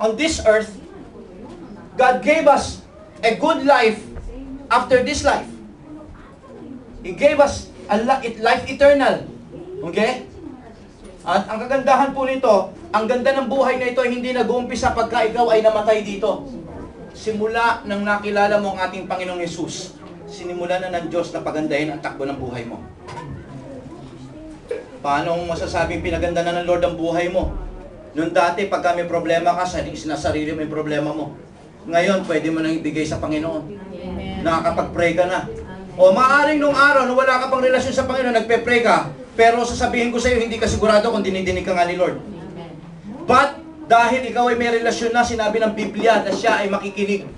on this earth, God gave us a good life after this life. He gave us a life eternal. Okay? At ang kagandahan po nito, ang ganda ng buhay na ito ay hindi nag-uumpisa pagka ikaw ay namatay dito. Simula nang nakilala mo ang ating Panginoong Hesus, sinimula na ng Diyos na pagandahin ang takbo ng buhay mo. Paano mo masasabing pinaganda na ng Lord ang buhay mo? Noon dati, pagka may problema ka, sinasarili mo yung problema mo. Ngayon, pwede mo nang ibigay sa Panginoon. Nakakapag-pray ka na. O maaaring nung araw, nung wala ka pang relasyon sa Panginoon, nagpe-pray ka, pero sasabihin ko sa iyo, hindi ka sigurado kung dinidinig ka nga ni Lord. But, dahil ikaw ay may relasyon na, sinabi ng Biblia na siya ay makikinig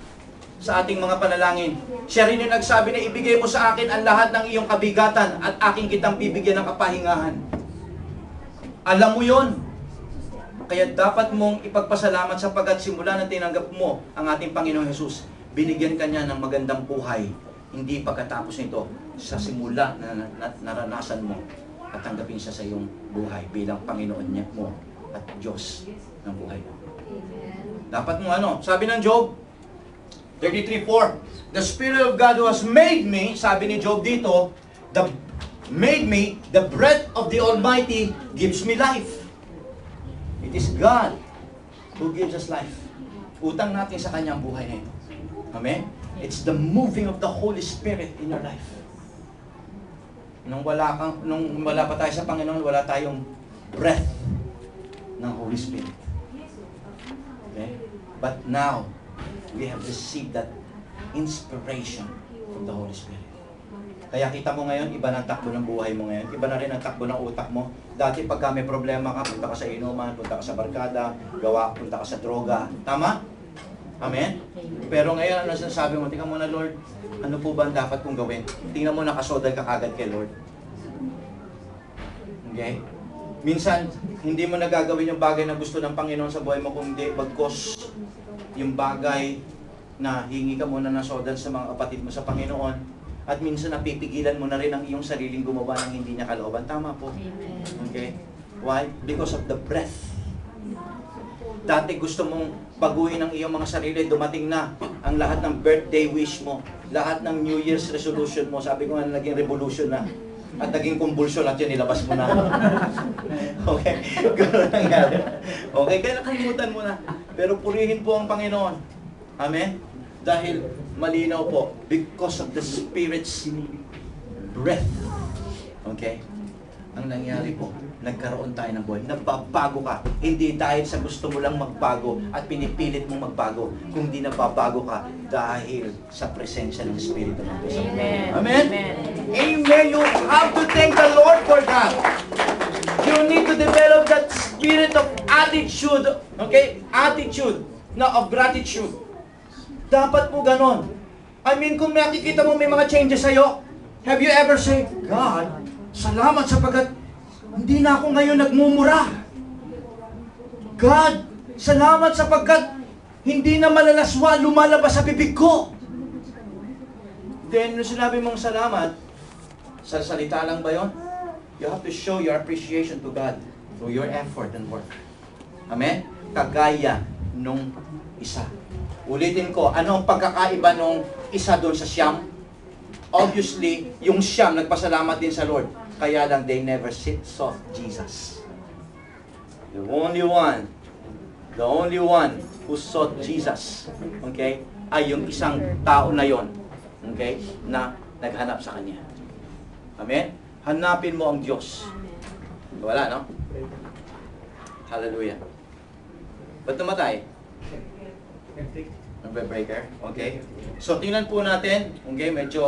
sa ating mga panalangin. Siya rin yung nagsabi na ibigay mo sa akin ang lahat ng iyong kabigatan at aking kitang bibigyan ng kapahingahan. Alam mo yon. Kaya dapat mong ipagpasalamat sapagkat simula na tinanggap mo ang ating Panginoong Hesus, binigyan ka niya ng magandang buhay. Hindi pagkatapos nito, sa simula na naranasan mo at tanggapin siya sa iyong buhay bilang Panginoon niya mo at Diyos ng buhay mo. Dapat mo sabi ng Job 33:4, the Spirit of God who has made me, sabi ni Job dito, made me, the breath of the Almighty gives me life. It is God who gives us life. Utang natin sa Kanya ang buhay na ito. Amen? It's the moving of the Holy Spirit in your life. Nung wala pa tayo sa Panginoon, wala tayong breath ng Holy Spirit. Okay? But now, we have received that inspiration from the Holy Spirit. Kaya kita mo ngayon, iba na ang takbo ng buhay mo ngayon. Iba na rin ang takbo ng utak mo. Dati pagka may problema ka, punta ka sa inuman, punta ka sa barkada, punta ka sa droga. Tama? Amen? Pero ngayon, ano sinasabi mo? Tingnan mo na, Lord, ano po ba ang dapat kong gawin? Tingnan mo, nakasodal ka kagad kay Lord. Okay? Minsan, hindi mo nagagawin yung bagay na gusto ng Panginoon sa buhay mo, kundi bagkos yung bagay na hingi ka muna ng sodal sa mga kapatid mo sa Panginoon. At minsan napipigilan mo na rin ang iyong sariling gumawa ng hindi niya kalooban. Tama po. Okay? Why? Because of the breath. Dati gusto mong baguhin ang iyong mga sarili, dumating na ang lahat ng birthday wish mo, lahat ng New Year's resolution mo, sabi ko nga naging revolution na. At naging convulsion at yun, nilabas mo na. Okay? Gano'n nangyari. Okay? Kaya nakalimutan mo na. Pero purihin po ang Panginoon. Amen? Dahil malinaw po, because of the Spirit's breath. Okay? Ang nangyari po, nagkaroon tayo ng buhay. Nababago ka. Hindi dahil sa gusto mo lang magbago at pinipilit mong magbago, kundi nababago ka dahil sa presensya ng Espiritu ng Diyos. Amen. Amen? Amen. You have to thank the Lord for that. You need to develop that spirit of attitude, okay? Attitude of gratitude. Dapat po ganon. I mean, kung nakikita mo may mga changes sa'yo, have you ever said, God, salamat sapagkat hindi na ako ngayon nagmumura. God, salamat sapagkat hindi na malalaswa lumalabas sa bibig ko. Then, nung sinabi mong salamat, sa salita lang ba yun? You have to show your appreciation to God through your effort and work. Amen? Kagaya nung isa. Ulitin ko, ano ang pagkakaiba nung isa doon sa siyam? Obviously, yung siyam nagpasalamat din sa Lord. Kaya lang they never saw Jesus. The only one who saw Jesus, okay, ay yung isang tao na yon, okay, na naghanap sa Kanya. Amen? Hanapin mo ang Diyos. Wala, no? Hallelujah. Ba't namatay? Breaker. Okay? So, tingnan po natin. Okay, medyo